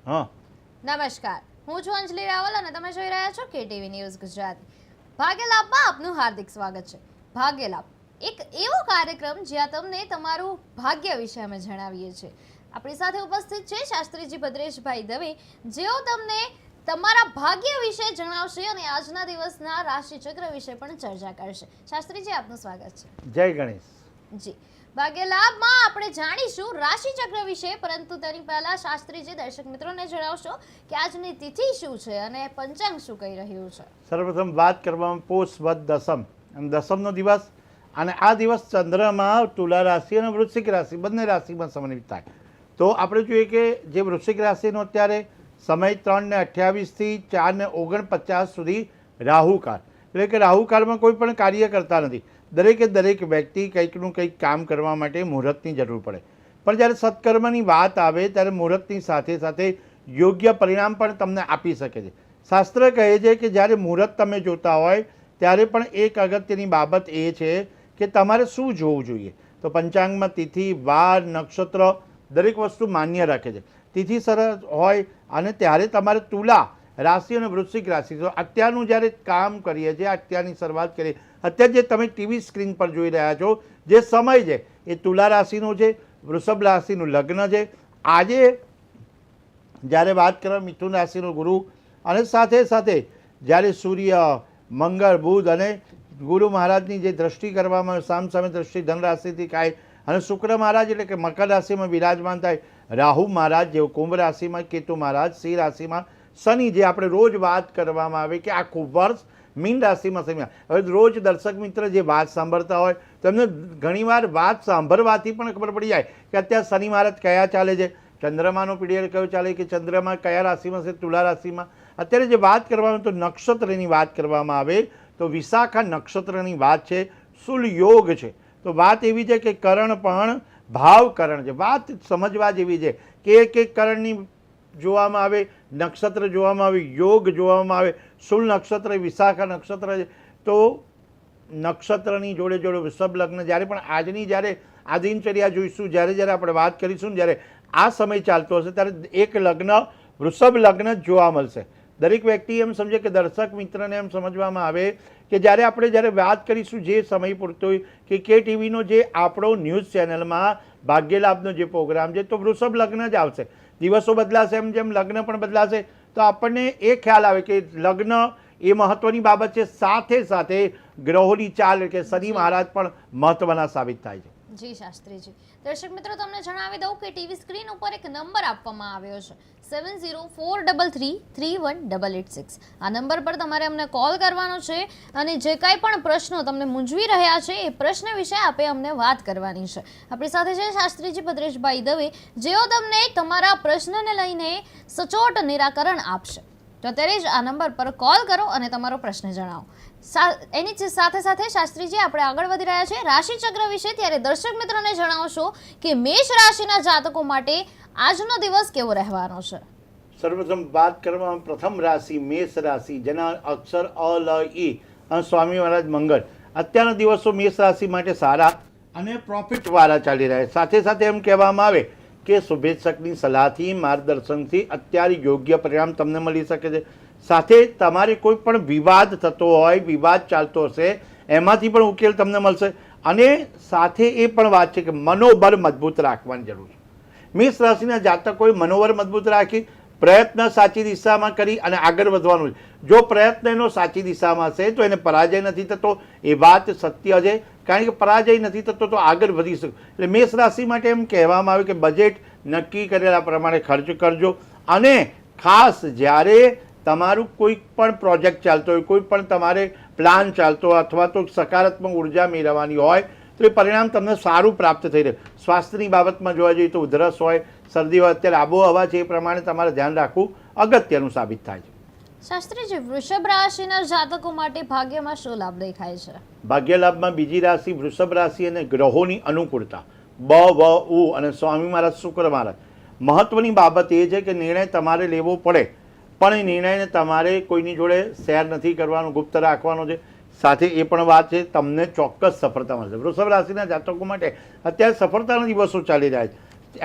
હા નમસ્કાર, હું છું અંજલિ રાવલ અને તમે જોઈ રહ્યા છો કેટીવી ન્યૂઝ ગુજરાતી. ભાગ્યલાભમાં આપનું હાર્દિક સ્વાગત છે. ભાગ્યલાભ એક એવો કાર્યક્રમ જ્યાં તમને તમારું ભાગ્ય વિશે અમે જણાવીએ છીએ. આપણી સાથે ઉપસ્થિત છે શાસ્ત્રીજી ભદ્રેશભાઈ દવે, જેઓ તમને તમારા ભાગ્ય વિશે જણાવશે અને આજના દિવસના રાશિચક્ર વિશે પણ ચર્ચા કરશે. શાસ્ત્રીજી, આપનું સ્વાગત છે. જય ગણેશ. જી, ભાગ્યલાભમાં આપણે જાણીશું રાશિચક્ર વિશે, પરંતુ તેની પહેલા શાસ્ત્રીજી દર્શક મિત્રોને જણાવશો કે આજની તિથિ શું છે અને પંચાંગ શું કહી રહ્યું છે. સર્વપ્રથમ વાત કરવામાં પોષ વદ દસમ અને દસમનો દિવસ, અને આ દિવસ ચંદ્રમાં તુલા રાશિ અને વૃશ્ચિક રાશિ બંને રાશિમાં સમન્વિત થાય. તો આપણે જોઈએ કે જે વૃશ્ચિક રાશિનો અત્યારે સમય 3:28 થી 4:49 સુધી રાહુકાળ, એટલે કે રાહુકાળમાં કોઈ પણ કાર્ય કરતા નથી. દરેક વ્યક્તિ કંઈકનું કંઈક કામ કરવા માટે મુહૂર્તની જરૂર પડે, પણ જ્યારે સત્કર્મની વાત આવે ત્યારે મુહૂર્તની સાથે સાથે યોગ્ય પરિણામ પણ તમને આપી શકે છે. શાસ્ત્ર કહે છે કે જ્યારે મુહૂર્ત તમે જોતા હોય ત્યારે પણ એક અગત્યની બાબત એ છે કે તમારે શું જોવું જોઈએ. તો પંચાંગમાં તિથિ, વાર, નક્ષત્ર દરેક વસ્તુ માન્ય રાખે છે. તિથિ સરસ હોય અને ત્યારે તમારે તુલા રાશિ અને વૃશ્ચિક રાશિ, તો અત્યારનું જ્યારે કામ કરીએ છીએ, અત્યારની શરૂઆત કરીએ, અત્યારે જે તમે ટીવી સ્ક્રીન પર જોઈ રહ્યા છો જે સમય છે એ તુલા રાશિનો છે, વૃષભ રાશિનું લગ્ન છે. આજે જ્યારે વાત કરવા મિથુન રાશિનો ગુરુ, અને સાથે સાથે જ્યારે સૂર્ય, મંગળ, બુધ અને ગુરુ મહારાજની જે દ્રષ્ટિ કરવામાં સામસામે દ્રષ્ટિ ધન રાશિથી થાય, અને શુક્ર મહારાજ એટલે કે મકર રાશિમાં બિરાજમાન થાય, રાહુ મહારાજ જેઓ કુંભ રાશિમાં, કેતુ મહારાજ સિંહ રાશિમાં, શનિ જે આપણે રોજ વાત કરવામાં આવે કે આખું વર્ષ મીન રાશિમાં શનિ. હવે રોજ દર્શક મિત્ર જે વાત સાંભળતા હોય તો એમને ઘણીવાર વાત સાંભળવાથી પણ ખબર પડી જાય કે અત્યારે શનિ મહારાજ કયા ચાલે છે, ચંદ્રમાનો પીરિયડ કયો ચાલે, કે ચંદ્રમા કયા રાશિમાં છે, તુલા રાશિમાં. અત્યારે જે વાત કરવામાં તો નક્ષત્રની વાત કરવામાં આવે તો વિશાખા નક્ષત્રની વાત છે, શુલ યોગ છે. તો વાત એવી છે કે કરણ પણ ભાવકરણ છે. વાત સમજવા જેવી છે કે એક કરણની જોવામાં આવે, નક્ષત્ર જોવામાં આવે, યોગ જોવામાં આવે. શુલ નક્ષત્ર વિશાખા નક્ષત્ર છે. તો નક્ષત્રની જોડે જોડે વૃષભ લગ્ન, જ્યારે પણ આજની જ્યારે આ દિનચર્યા જોઈશું, જ્યારે આપણે વાત કરીશું, જ્યારે આ સમય ચાલતો હશે ત્યારે એક લગ્ન વૃષભ લગ્ન જ જોવા મળશે. દરેક વ્યક્તિ એમ સમજે કે દર્શક મિત્રને એમ સમજવામાં આવે કે જ્યારે વાત કરીશું જે સમય પૂરતો કે ટીવીનો જે આપણો ન્યૂઝ ચેનલમાં ભાગ્યલાભનો જે પ્રોગ્રામ છે તો વૃષભ લગ્ન જ આવશે. દિવસો બદલાશે એમ જેમ લગ્ન પણ બદલાશે, તો આપણને એ ખ્યાલ આવે કે લગ્ન એ મહત્વની બાબત છે. સાથે સાથે ગ્રહોની ચાલ કે શનિ મહારાજ પણ મહત્વના સાબિત થાય છે. જી શાસ્ત્રીજી, દર્શક મિત્રો તમને જણાવી દઉં કે ટીવી સ્ક્રીન ઉપર એક નંબર આપવામાં આવ્યો છે 7043331886. આ નંબર પર તમારે અમને કોલ કરવાનો છે અને જે કાંઈ પણ પ્રશ્નો તમને મૂંઝવી રહ્યા છે એ પ્રશ્ન વિશે આપે અમને વાત કરવાની છે. આપણી સાથે છે શાસ્ત્રીજી ભદ્રેશભાઈ દવે, જેઓ તમને તમારા પ્રશ્નને લઈને સચોટ નિરાકરણ આપશે. તો અત્યારે જ આ નંબર પર કોલ કરો અને તમારો પ્રશ્ન જણાવો. એની સાથે સાથે શાસ્ત્રીજી આપણે આગળ વધી રહ્યા છે રાશિચક્ર વિશે, ત્યારે દર્શક મિત્રોને જણાવશો કે મેષ રાશિના જાતકો માટે આજનો દિવસ કેવો રહેવાનો છે. સર્વપ્રથમ વાત કરવામાં પ્રથમ રાશિ મેષ રાશિ, જેના અક્ષર અ, લ, ઈ અને સ્વામી મહારાજ મંગળ. અત્યારના દિવસો મેષ રાશિ માટે સારા અને પ્રોફિટવાળા ચાલી રહ્યા. સાથે સાથે એમ કહેવામાં આવે કે શુભેચ્છકની સલાહથી, માર્ગદર્શનથી અત્યારે યોગ્ય પરિણામ તમને મળી શકે છે. સાથે તમારે કોઈ પણ વિવાદ થતો હોય, વિવાદ ચાલતો હશે, એમાંથી પણ ઉકેલ તમને મળશે. અને સાથે એ પણ વાત છે કે મનોબળ મજબૂત રાખવાની જરૂર છે. મેષ રાશિના જાતકોએ મનોબળ મજબૂત રાખી પ્રયત્ન સાચી દિશામાં કરી અને આગળ વધવાનું છે. જો પ્રયત્ન એનો સાચી દિશામાં છે તો એને પરાજય નથી થતો, એ વાત સત્ય છે. કારણ કે પરાજય નથી થતો તો આગળ વધી શકો. એટલે મેષ રાશિ માટે એમ કહેવામાં આવે કે બજેટ નક્કી કરેલા પ્રમાણે ખર્ચ કરજો. અને ખાસ જ્યારે તમારું કોઈ પણ પ્રોજેક્ટ ચાલતો હોય, કોઈ પણ તમારે પ્લાન ચાલતો હોય અથવા તો સકારાત્મક ઉર્જા મેળવવાની હોય તો એ પરિણામ તમને સારું પ્રાપ્ત થઈ રહે. સ્વાસ્થ્યની બાબતમાં જોવા જઈએ તો ઉધરસ હોય, શરદી હોય, અત્યારે આબોહવા છે એ પ્રમાણે તમારે ધ્યાન રાખવું અગત્યનું સાબિત થાય છે. શાસ્ત્રીજી, વૃષભ રાશિના જાતકો માટે ભાગ્યમાં શું લાભ દેખાય છે? ભાગ્યલાભમાં બીજી રાશિ વૃષભ રાશિ અને ગ્રહોની અનુકૂળતા બ, વ, ઉ અને સ્વામી મહારાજ શુક્ર મહારાજ. મહત્વની બાબત એ છે કે નિર્ણય તમારે લેવો પડે, પણ એ નિર્ણયને તમારે કોઈની જોડે શેર નથી કરવાનો, ગુપ્ત રાખવાનો છે. સાથે એ પણ વાત છે તમને ચોક્કસ સફળતા મળશે. વૃષભ રાશિના જાતકો માટે અત્યારે સફળતાના દિવસો ચાલી રહ્યા છે.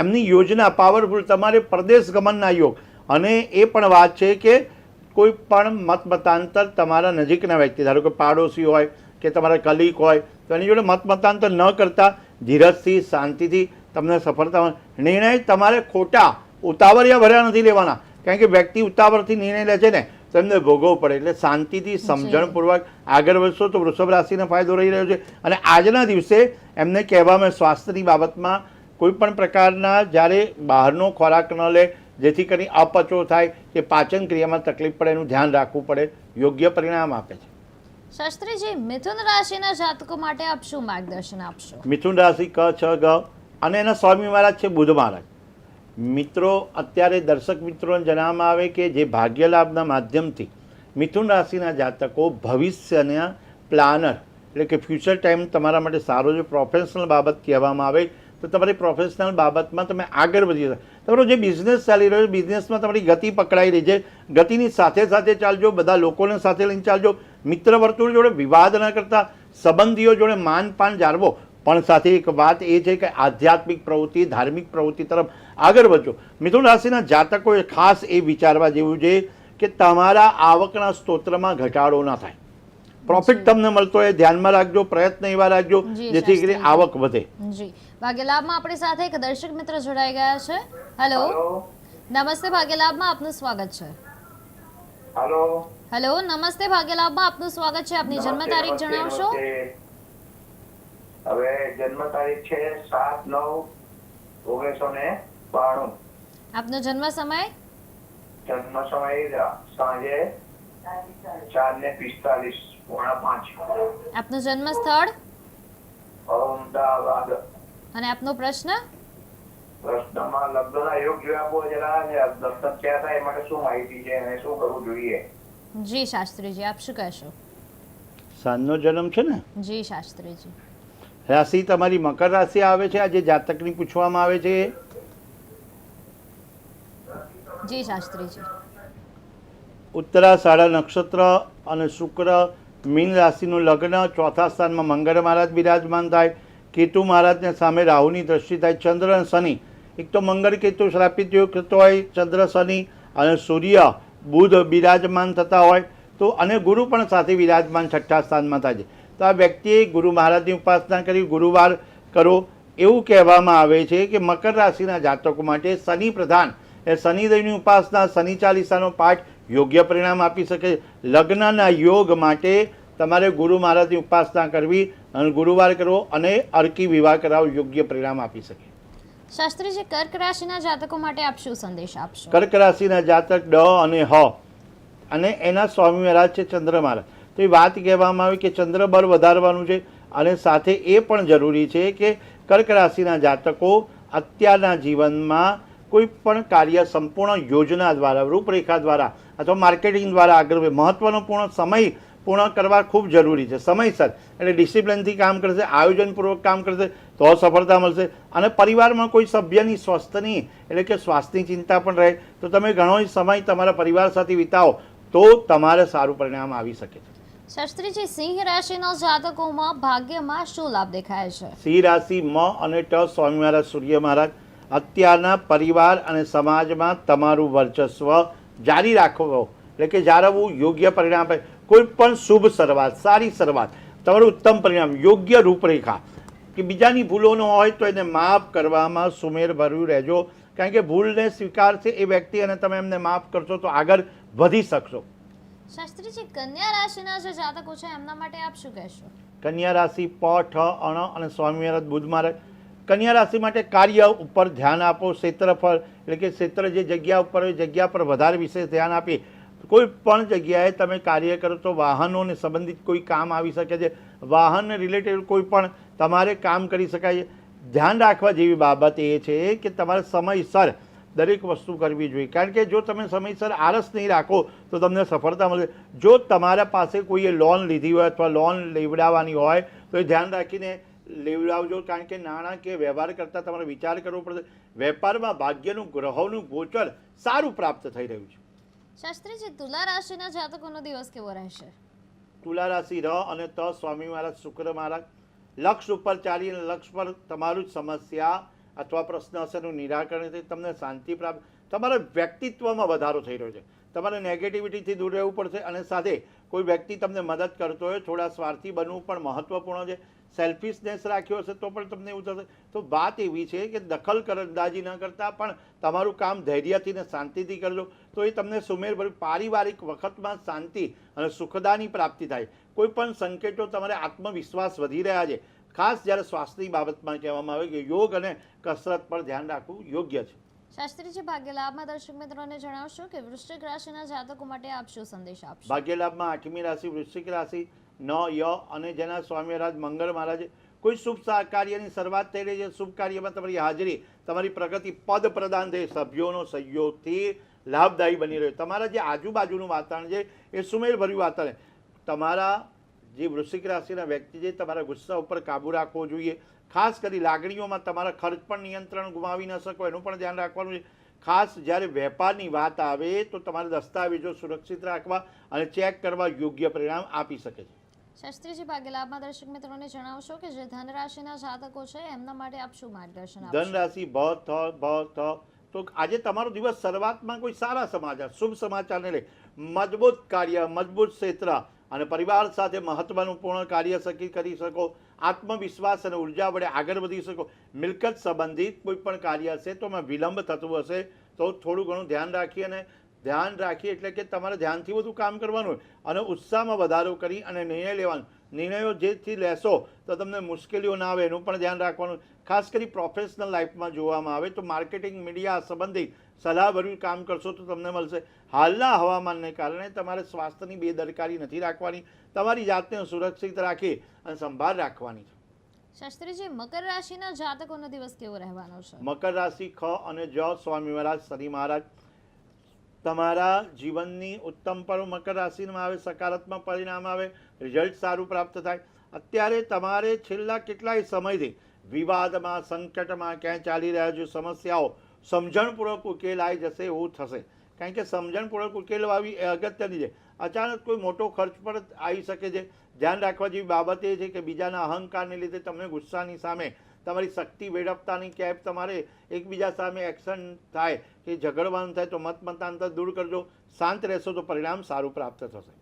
એમની યોજના પાવરફુલ, તમારે પરદેશ ગમનના યોગ અને એ પણ વાત છે કે કોઈ પણ મતાંતર તમારા નજીકના વ્યક્તિ, ધારો કે પાડોશી હોય કે તમારા કલીગ હોય, તો એની જોડે મતાંતર ન કરતા ધીરજથી શાંતિથી તમને સફળતા નિર્ણય તમારે ખોટા ઉતાવળિયા ભર્યા નથી લેવાના, કારણ કે વ્યક્તિ ઉતાવળથી નિર્ણય લે છે ને તો એમને ભોગવવું પડે. એટલે શાંતિથી સમજણપૂર્વક આગળ વધશો તો વૃષભ રાશિને ફાયદો રહી રહ્યો છે. અને આજના દિવસે એમને કહેવામાં સ્વાસ્થ્યની બાબતમાં કોઈ પણ પ્રકારના જ્યારે બહારનો ખોરાક ન લે, જેથી કરી અપચો થાય કે પાચન ક્રિયામાં તકલીફ પડે, એનું ધ્યાન રાખવું પડે. યોગ્ય પરિણામ આપે છે. શાસ્ત્રીજી, મિથુન રાશિના જાતકો માટે આપ શું માર્ગદર્શન આપશો? મિથુન રાશિ ક, છ, ગ અને એના સ્વામી મહારાજ છે બુધ મહારાજ. મિત્રો, અત્યારે દર્શક મિત્રોને જણાવવામાં આવે કે જે ભાગ્ય લાભના માધ્યમથી મિથુન રાશિના જાતકો ભવિષ્યના પ્લાનર, એટલે કે ફ્યુચર ટાઈમ તમારા માટે સારો, જો પ્રોફેશનલ બાબત કહેવામાં આવે તો તમારી પ્રોફેશનલ બાબતમાં તમે આગળ વધી શકો. તમારો જે બિઝનેસ ચાલી રહ્યો છે, બિઝનેસમાં તમારી ગતિ પકડાઈ રહી છે, ગતિની સાથે સાથે ચાલજો, બધા લોકોને સાથે લઈને ચાલજો, મિત્ર વર્તુળ જોડે વિવાદ ન કરતા, સંબંધીઓ જોડે માનપાન જાળવો. પણ સાથે એક વાત એ છે કે આધ્યાત્મિક પ્રવૃત્તિ, ધાર્મિક પ્રવૃત્તિ તરફ આગળ વધજો. મિથુન રાશિના જાતકોએ ખાસ એ વિચારવા જેવું છે કે તમારા આવકના સ્ત્રોત્રમાં ઘટાડો ન થાય. પ્રોફિટ તમને મળતો હોય ધ્યાનમાં રાખજો, પ્રયત્ન એવા રાખજો જેથી કરી આવક વધે. જી, ભાગ્યલાભમાં આપણી સાથે એક દર્શક મિત્ર જોડાઈ ગયા છે. હેલો, નમસ્તે, ભાગ્યલાભમાં આપનું સ્વાગત છે. હેલો, નમસ્તે, ભાગ્યલાભમાં આપનું સ્વાગત છે. આપની જન્મ તારીખ જણાવશો? હવે જન્મ તારીખ છે 7/9/1992. આપનો જન્મ સમય? જન્મ સમય સાંજે 4:45 4:45. આપનું જન્મ સ્થળ? અમદાવાદ. અને આપનો પ્રશ્ન? પ્રશ્નમાં લગ્નના યોગ જોયા આપો જરા, અને દર્શન ક્યાં થાય એ માટે શું માહિતી છે અને શું કરવું જોઈએ? જી શાસ્ત્રીજી, આપ શું કહેશો? સાંજનો જન્મ છે ને? જી શાસ્ત્રીજી. રાશિ તમારી મકર રાશિ આવે છે. આજે જાતકની પૂછવામાં આવે છે. જી શાસ્ત્રીજી. ઉત્તરાષાઢ નક્ષત્ર અને શુક્ર મીન રાશિનું લગ્ન, ચોથા સ્થાનમાં મંગળ મહારાજ બિરાજમાન થાય, કેતુ મહારાજને સામે રાહુની દ્રષ્ટિ થાય, ચંદ્ર અને શનિ, એક તો મંગળ કેતુ શ્રાપિત યોગ થતો હોય, ચંદ્ર શનિ અને સૂર્ય બુધ બિરાજમાન થતા હોય તો, અને ગુરુ પણ સાથે બિરાજમાન છઠ્ઠા સ્થાનમાં થાય છે. તો આ વ્યક્તિએ ગુરુ મહારાજની ઉપાસના કરી, ગુરુવાર કરો. એવું કહેવામાં આવે છે કે મકર રાશિના જાતકો માટે શનિ પ્રધાન એ શનિદેવની ઉપાસના, શનિ ચાલીસાનો પાઠ યોગ્ય પરિણામ આપી શકે. લગ્નના યોગ માટે તમારે ગુરુ મહારાજની ઉપાસના કરવી અને ગુરુવાર કરવો અને અરકી વિવાહ કરાવો, યોગ્ય પરિણામ આપી શકે. શાસ્ત્રીજી, કર્ક રાશિના જાતકો માટે આપ શું સંદેશ આપશો? કર્ક રાશિના જાતક ડ અને હ અને એના સ્વામી મહારાજ છે ચંદ્ર મહારાજ. તો એ વાત કહેવામાં આવી કે ચંદ્ર બળ વધારવાનું છે. અને સાથે એ પણ જરૂરી છે કે કર્ક રાશિના જાતકો અત્યારના જીવનમાં કોઈ પણ કાર્ય સંપૂર્ણ યોજના દ્વારા, રૂપરેખા દ્વારા અથવા માર્કેટિંગ દ્વારા આગળ વધે. મહત્ત્વનો પૂર્ણ સમય પૂર્ણ કરવા ખૂબ જરૂરી છે. સમયસર એટલે ડિસિપ્લિનથી કામ કરશે, આયોજનપૂર્વક કામ કરશે તો સફળતા મળશે. અને પરિવારમાં કોઈ સભ્યની સ્વસ્થની એટલે કે સ્વાસ્થ્યની ચિંતા પણ રહે તો તમે ઘણો સમય તમારા પરિવાર સાથે વિતાવો તો તમારે સારું પરિણામ આવી શકે છે. શાસ્ત્રીજી, સિંહ રાશિના જાતકોમાં ભાગ્યમાં શું લાભ દેખાય છે? સિંહ રાશિ મ અને ટ સ્વામી મહારાજ સૂર્ય મહારાજ, અત્યારના પરિવાર અને સમાજમાં તમારું વર્ચસ્વ જારી રાખવો એટલે કે જાળવવું યોગ્ય પરિણામ આપે. કોઈ પણ શુભ શરૂઆત, સારી શરૂઆત, તમારું ઉત્તમ પરિણામ, યોગ્ય રૂપરેખા કે બીજાની ભૂલો ન હોય તો એને માફ કરવામાં સુમેર ભર્યું રહેજો, કારણ કે ભૂલને સ્વીકારશે એ વ્યક્તિ અને તમે એમને માફ કરશો તો આગળ વધી શકશો. શાસ્ત્રીજી, કન્યા રાશિના જે જાતકો છે એમના માટે આપ શું કહેશો? કન્યા રાશિ પ, ઠ, અણ અને સ્વામી મહારાજ બુધ મહારાજ. કન્યા રાશિ માટે કાર્ય ઉપર ધ્યાન આપો, ક્ષેત્રફળ એટલે કે ક્ષેત્ર જે જગ્યા ઉપર હોય જગ્યા પર વધારે વિશેષ ધ્યાન આપી. કોઈ પણ જગ્યાએ તમે કાર્ય કરો તો વાહનોને સંબંધિત કોઈ કામ આવી શકે છે, વાહનને રિલેટેડ કોઈ પણ તમારે કામ કરી શકાય. ધ્યાન રાખવા જેવી બાબત એ છે કે તમારે સમયસર દરેક વસ્તુ કરવી જોઈએ, કારણ કે જો તમે સમયસર આળસ નહીં રાખો તો તમને સફળતા મળશે. જો તમારા પાસે કોઈએ લોન લીધી હોય અથવા લોન લેવડાવવાની હોય તો એ ધ્યાન રાખીને લેવડાવજો, કારણ કે નાણાકીય વ્યવહાર કરતાં તમારે વિચાર કરવો પડશે. વેપારમાં ભાગ્યનું ગ્રહોનું ગોચર સારું પ્રાપ્ત થઈ રહ્યું છે. શાસ્ત્રીજી, તુલા રાશિના જાતકોનો દિવસ કેવો રહેશે? તુલા રાશિ ર અને ત સ્વામી મહારાજ શુક્ર મહારાજ, લક્ષ ઉપર ચાલી અને લક્ષ પર તમારું જ સમસ્યા અથવા પ્રશ્ન હશે એનું નિરાકરણ થઈ તમને શાંતિ પ્રાપ્ત તમારા વ્યક્તિત્વમાં વધારો થઈ રહ્યો છે. તમારે નેગેટિવિટીથી દૂર રહેવું પડશે અને સાથે કોઈ વ્યક્તિ તમને મદદ કરતો હોય થોડા સ્વાર્થી બનવું પણ મહત્વપૂર્ણ છે. સેલ્ફિશનેસ રાખ્યો હશે તો પણ તમને એવું થશે. તો વાત એવી છે કે દખલ અંદાજી ન કરતા પણ તમારું કામ ધૈર્યથી ને શાંતિથી કરજો તો એ તમને સુમેળભર્યું પારિવારિક વખતમાં શાંતિ અને સુખદાની પ્રાપ્તિ થાય. કોઈ પણ સંકેતો તમારે આત્મવિશ્વાસ વધી રહ્યા છે. ખાસ જ્યારે સ્વાસ્થ્યની બાબતમાં કહેવામાં આવે કે યોગ અને કસરત પર ધ્યાન રાખવું યોગ્ય છે. શાસ્ત્રીજી ભાગ્યલાભમાં દર્શક મિત્રોને જણાવશો કે વૃશ્ચિક રાશિના જાતકો માટે આપ શું સંદેશ આપશો? ભાગ્યલાભમાં 8મી રાશિ વૃશ્ચિક રાશિ અને જેના સ્વામીરાજ મંગળ મહારાજે કોઈ શુભ કાર્યની શરૂઆત થઈ રહી છે. શુભ કાર્યમાં તમારી હાજરી, તમારી પ્રગતિ, પદ પ્રદાન થઈ, સભ્યોનો સહયોગથી લાભદાયી બની રહ્યો. તમારા જે આજુબાજુનું વાતાવરણ છે એ સુમેળભર્યું વાતાવરણ. તમારા જે વૃશ્ચિક રાશિના વ્યક્તિ છે તમારા ગુસ્સા ઉપર કાબૂ રાખવો જોઈએ. ખાસ કરી લાગણીઓમાં તમારા ખર્ચ પણ નિયંત્રણ ગુમાવી ન શકો એનું પણ ધ્યાન રાખવાનું છે. ખાસ જ્યારે વેપારની વાત આવે તો તમારે દસ્તાવેજો સુરક્ષિત રાખવા અને ચેક કરવા યોગ્ય પરિણામ આપી શકે છે. શાસ્ત્રીજી ભાગ્યલાભમાં દર્શક મિત્રોને જણાવશો કે જે ધન રાશિના જાતકો છે એમના માટે આપ શું માર્ગદર્શન આપશો? ધન રાશિ ભ તો આજે તમારો દિવસ શરૂઆતમાં કોઈ સારા સમાચાર, શુભ સમાચારને લઈ મજબૂત કાર્ય, મજબૂત ક્ષેત્ર અને પરિવાર સાથે મહત્વનું પૂર્ણ કાર્ય કરી શકો. આત્મવિશ્વાસ અને ઉર્જા વડે આગળ વધી શકો. મિલકત સંબંધિત કોઈ પણ કાર્ય હશે તો એમાં વિલંબ થતું હશે તો થોડું ઘણું ધ્યાન રાખી એટલે કે તમારે ધ્યાનથી બધું કામ કરવાનું અને ઉત્સાહમાં વધારો કરી અને નિર્ણય લેવાનો. નિર્ણયો જેથી લેશો તો તમને મુશ્કેલીઓ ના આવે એનું પણ ધ્યાન રાખવાનું. ખાસ કરી પ્રોફેશનલ લાઈફમાં જોવામાં આવે તો માર્કેટિંગ, મીડિયા સંબંધિત સલાહભર્યું કામ કરશો તો તમને મળશે. હાલના હવામાનને કારણે તમારે સ્વાસ્થ્યની બેદરકારી નથી રાખવાની. તમારી જાતને સુરક્ષિત રાખી અને સંભાળ રાખવાની છે. શાસ્ત્રીજી મકર રાશિના જાતકોનો દિવસ કેવો રહેવાનો છે? મકર રાશિ ખ અને જ સ્વામી મહારાજ, શનિ મહારાજ તમારા જીવનની ઉત્તમ પર મકર રાશિમાં આવે, સકારાત્મક પરિણામ આવે, રિઝલ્ટ સારું પ્રાપ્ત થાય. અત્યારે તમારે છેલ્લા કેટલાય સમયથી વિવાદમાં, સંકટમાં ક્યાંય ચાલી રહ્યા છે સમસ્યાઓ સમજણપૂર્વક ઉકેલાઈ જશે એવું થશે. કારણ કે સમજણપૂર્વક ઉકેલવાવી એ અગત્યની છે. અચાનક કોઈ મોટો ખર્ચ પણ આવી શકે છે. ધ્યાન રાખવા જેવી બાબત એ છે કે બીજાના અહંકારને લીધે તમને ગુસ્સાની સામે તમારી શક્તિ વેડફતાની ક્યાંય તમારે એકબીજા સામે એક્શન થાય કે ઝઘડવાનું થાય તો મતાંતર દૂર કરજો. શાંત રહેશો તો પરિણામ સારું પ્રાપ્ત થશે.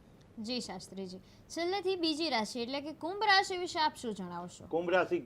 જી શાસ્ત્રીજી, છેલ્લેથી બીજી રાશિ એટલે કે કુંભ રાશિ વિશે આપ શું જણાવશો? કુંભ રાશિ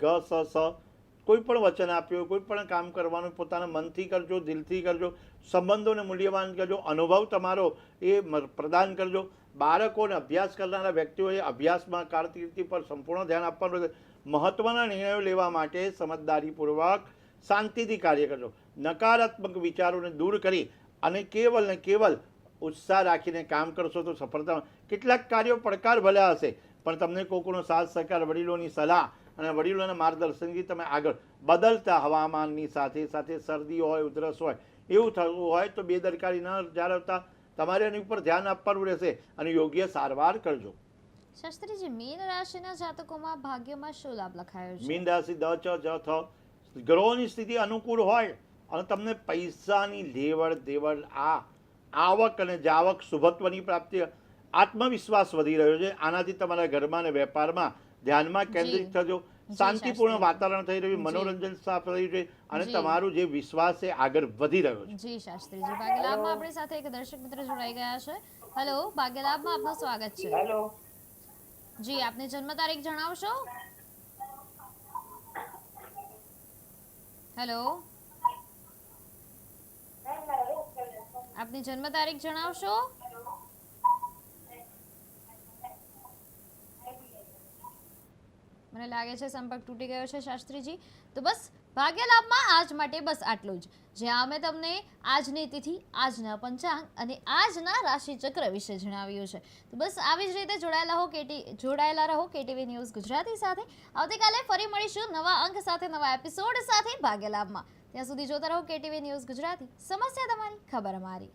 કોઈ પણ વચન આપ્યો, કોઈ પણ કામ કરવાનું પોતાના મનથી કરજો, દિલથી કરજો. સંબંધોને મૂલ્યવાન કરજો. અનુભવ તમારો એ પ્રદાન કરજો. બાળકોને અભ્યાસ કરનારા વ્યક્તિઓએ અભ્યાસમાં કારકિર્દી પર સંપૂર્ણ ધ્યાન આપવાનું છે. મહત્વના નિર્ણયો લેવા માટે સમજદારીપૂર્વક શાંતિથી કાર્ય કરજો. નકારાત્મક વિચારોને દૂર કરી અને કેવલ ઉત્સાહ રાખીને કામ કરશો તો સફળતા. કેટલાક કાર્યો પડકાર ભલ્યા હશે પણ તમને કોઈનો સાથ સહકાર, વડીલોની સલાહ અને વડીલોના માર્ગદર્શનથી તમે આગળ. બદલતા હવામાનની સાથે સાથે શરદી હોય, ઉધરસ હોય એવું થતું હોય તો બેદરકારી ન જાળવતા તમારે એની ઉપર ધ્યાન આપવાનું રહેશે અને યોગ્ય સારવાર કરજો. શાસ્ત્રીજી મીન રાશિના જાતકોમાં ભાગ્યમાં શું લાભ લખાયો છે? મીન રાશિ દ ચ જ થ ગ્રહોની સ્થિતિ અનુકૂળ હોય અને તમને પૈસાની લેવડ દેવડ, આવક અને જાવક, શુભત્વની પ્રાપ્તિ, આત્મવિશ્વાસ વધી રહ્યો છે. આનાથી તમારા ઘરમાં અને વેપારમાં ધ્યાનમાં કેન્દ્રિત થજો. શાંતિપૂર્ણ વાતાવરણ થઈ રહ્યું, મનોરંજન સાફ રહ્યું છે અને તમારું જે વિશ્વાસ છે આગળ વધી રહ્યો છે. જી શાસ્ત્રીજી, ભાગ્યલાભમાં આપણી સાથે એક દર્શક મિત્ર જોડાઈ ગયા છે. હેલો, ભાગ્યલાભમાં આપનું સ્વાગત છે. હેલો, જી, આપની જન્મ તારીખ જણાવશો? હેલો, આપની જન્મ તારીખ જણાવશો? મને લાગે છે સંપર્ક તૂટી ગયો છે શાસ્ત્રીજી. તો બસ ભાગ્યલાભમાં આજ માટે બસ આટલું જ, જ્યાં અમે તમને આજની તિથિ, આજના પંચાંગ અને આજના રાશિચક્ર વિશે જણાવ્યું છે. તો બસ આવી જ રીતે જોડાયેલા રહો કેટીવી ન્યૂઝ ગુજરાતી સાથે. આવતીકાલે ફરી મળીશું નવા અંક સાથે, નવા એપિસોડ સાથે ભાગ્યલાભમાં. ત્યાં સુધી જોતા રહો કેટીવી ન્યૂઝ ગુજરાતી. સમસ્યા તમારી, ખબર અમારી.